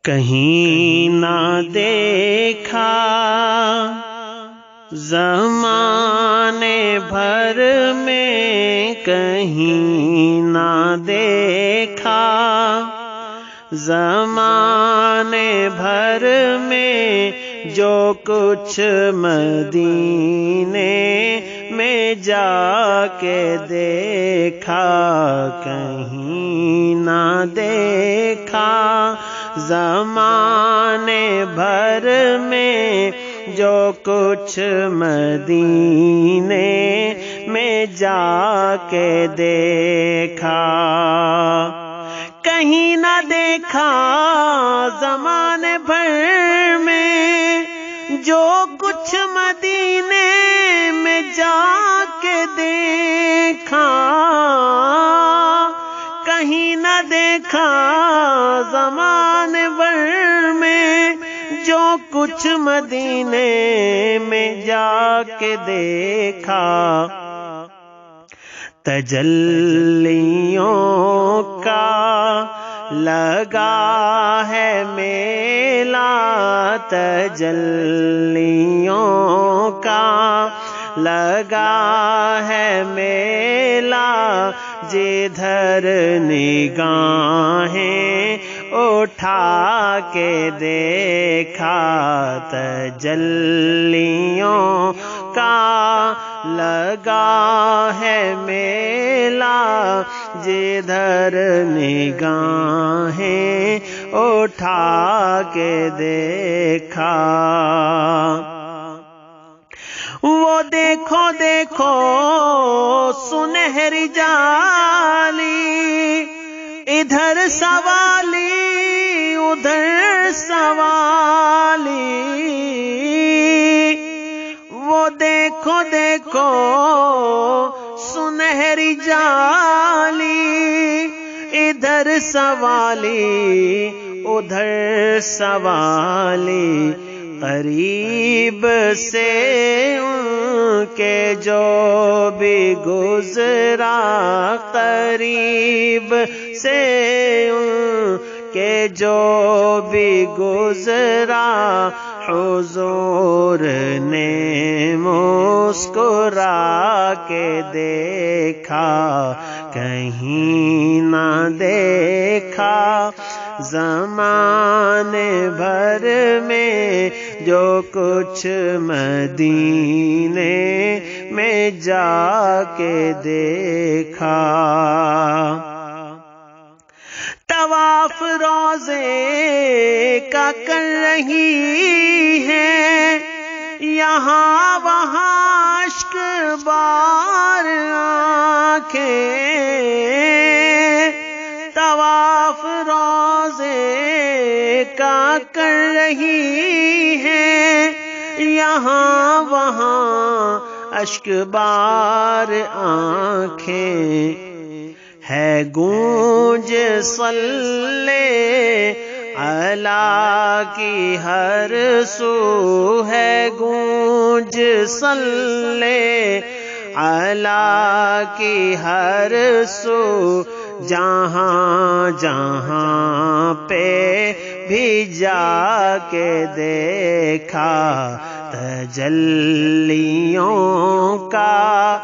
کہیں نہ دیکھا زمانے بھر میں، کہیں نہ دیکھا زمانے بھر میں، جو کچھ مدینے میں جا کے دیکھا، کہیں نہ دیکھا زمانے بھر میں، جو کچھ مدینے میں جا کے دیکھا، کہیں نہ دیکھا زمانے بھر میں، جو کچھ مدینے میں جا کے دیکھا، کہیں نہ دیکھا زمانے بھر میں، جو کچھ مدینے میں جا کے دیکھا، تجلیوں کا لگا ہے میلہ، تجلیوں کا لگا ہے میلہ، جدھر نگاہیں اٹھا کے دیکھا، تجلیوں کا لگا ہے میلہ، جدھر نگاہیں اٹھا کے دیکھا، وہ دیکھو دیکھو سنہری جالی، ادھر سوالی ادھر سوالی، وہ دیکھو دیکھو سنہری جالی، ادھر سوالی ادھر سوالی، قریب سے ان کے جو بھی گزرا، قریب سے ان کے جو بھی گزرا، حضور نے مسکرا کے دیکھا، کہیں نہ دیکھا زمانے بھر میں، جو کچھ مدینے میں جا کے دیکھا، طواف روضے کا کر رہی ہے، یہاں وہاں اشک بار آنکھیں، طواف روضے کا کر رہی ہے، یہاں وہاں اشک بار آنکھیں، ہے گونج صلی علی کی ہر سو، ہے گونج صلی علی کی ہر سو، جہاں جہاں پہ بھی جا کے دیکھا، تجلیوں کا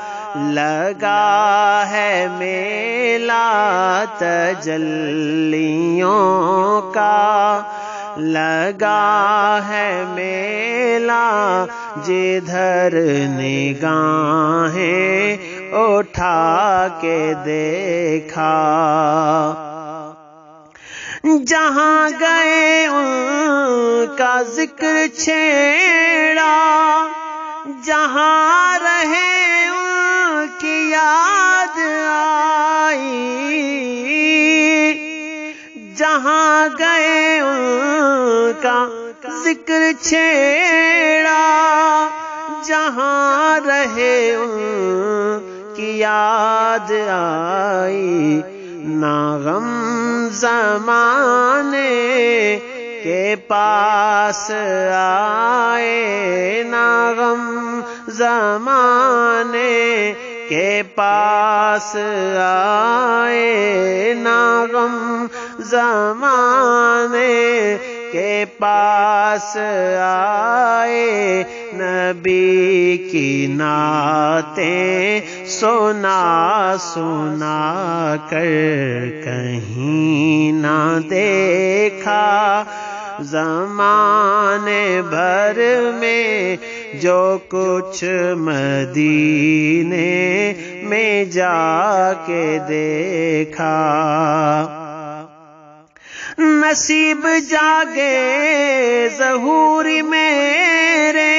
لگا ہے میلہ، تجلیوں کا لگا ہے میلہ، جدھر نگاہیں اٹھا کے دیکھا، جہاں گئے ان کا ذکر چھیڑا، جہاں رہے ان کی یاد آئی، جہاں گئے ان کا ذکر چھیڑا، جہاں رہے ان کی یاد آئی، نہ غم زمانے کے پاس آئے، نہ غم زمانے کے پاس آئے، نہ غم زمانے پاس آئے، نبی کی نعتیں سنا سنا کر کہیں نہ دیکھا، زمانے بھر میں جو کچھ مدینے میں جا کے دیکھا۔ نصیب جاگے ظہوری میرے،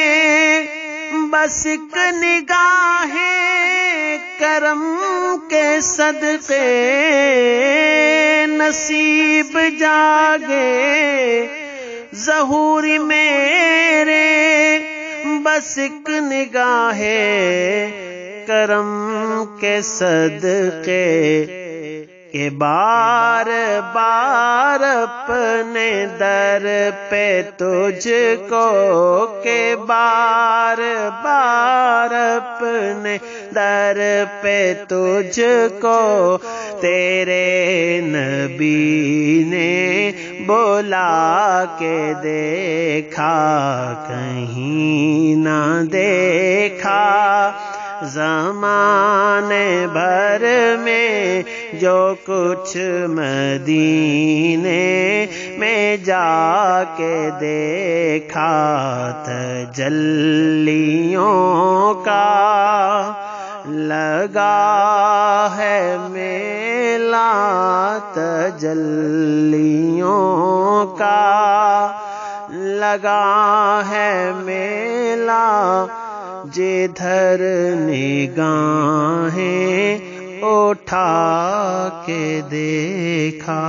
بس ایک نگاہ کرم کے صدقے، نصیب جاگے ظہوری میرے، بس ایک نگاہ کرم کے صدقے، کہ بار بار اپنے در پہ تجھ کو، کہ بار بار اپنے در پہ تجھ کو تیرے نبی نے بلا کے دیکھا، کہیں نہ دیکھا، زمانے بھر میں جو کچھ مدینے میں جا کے دیکھا، تجلیوں کا لگا ہے میلہ، تجلیوں کا لگا ہے میلہ، جدھر نگاہیں اٹھا کے دیکھا۔